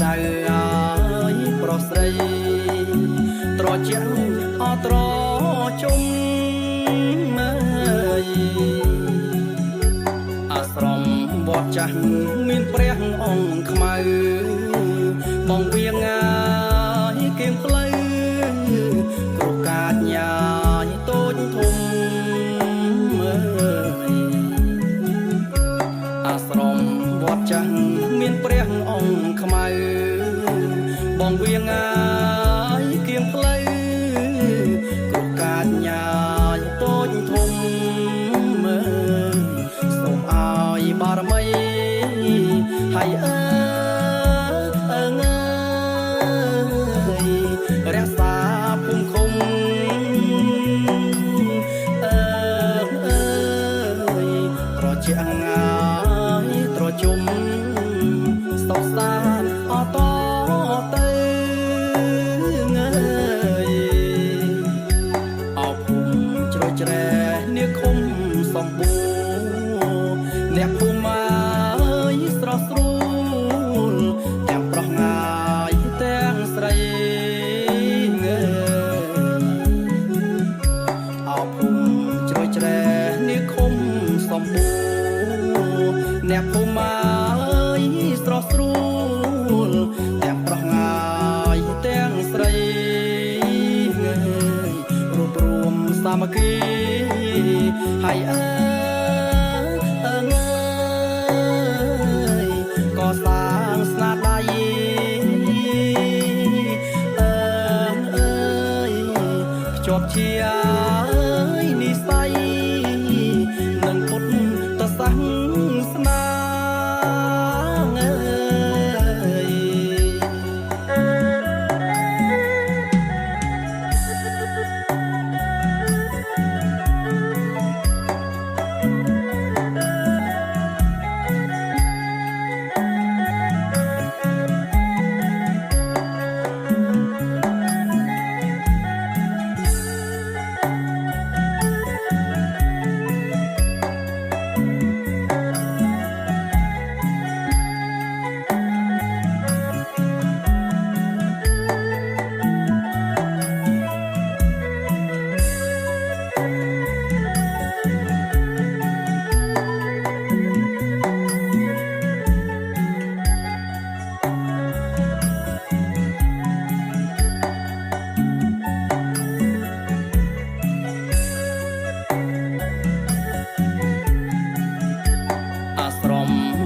ចៅអើយប្រុសស្រីត្រជាក់អត្រជុំមើលអាស្រមវត្តចាស់មានព្រះអង្គខ្មៅបងវៀងអាយគៀងផ្លូវគ្រូកាចញ៉ាយតូចធំមើលអាស្រមវត្តចាស់មានព្រះអង្គខ្មៅបងវៀងអាយគៀងផ្លូវគ្រូកាចញ៉ាយតូចធំមើលសូមឲ្យបារមីហើយរក្សាភូមិឃុំត្រជាក់ងាយត្រជុំសុខសាន្តអតទៅអភូមិជ្រោយជ្រែនេះឃុំសំបូរអ្នកភូមិអើយស្រស់ស្រួលទាំងប្រុសងាយទាំងស្រីអភូមិជ្រោយជ្រែនេះឃុំសំបូរអ្នកភូមិអើយស្រស់ស្រួលទាំងប្រុសងាយទាំងស្រីរួបរวมសាមគ្គីហើយក៏សាងស្នាដៃភ្ជាប់ជានិស័យនឹងពុទ្ធសាសនា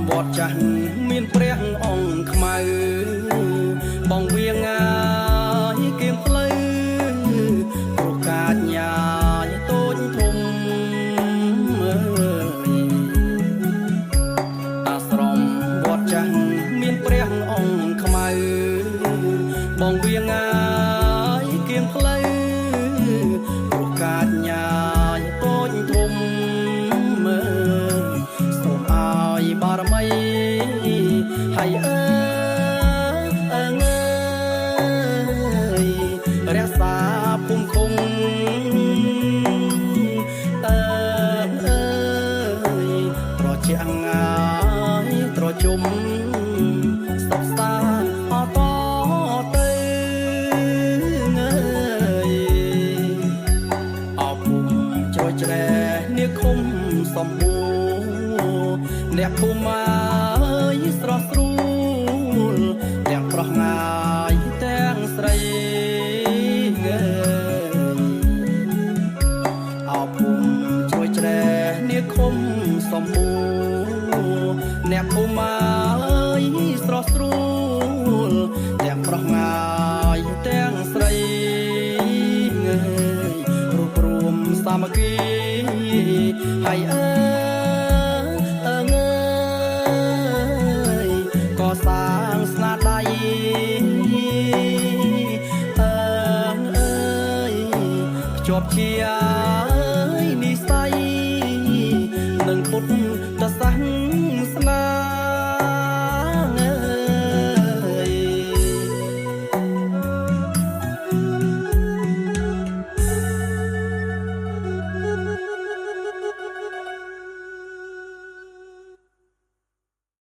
វត្តចាស់មានព្រះអង្គខ្មៅបងវៀងអាយគៀងផ្លូវគ្រូកាចញ៉ាយតូចធំអាស្រមវត្តចាស់មានព្រះអង្គខ្មៅបងវៀងអាយគៀងផ្លូវគ្រូកាចញ៉ាយតូចធំបារមីហើយរក្សាភូមិឃុំត្រជាក់ងាយត្រជុំសុខសាន្តអតទៅអភូមិជ្រោយជ្រែនេះឃុំសំបូរអ្នកភូមិអើយស្រស់ស្រួលទាំងប្រុសងាយទាំងស្រីអភូមិជ្រោយជ្រែនេះឃុំសំបូរអ្នកភូមិអើយស្រស់ស្រួលទាំងប្រុសងាយទាំងស្រីរួបរวมសាមគ្គីហើយក៏សាងស្នាដៃភ្ជាប់ជា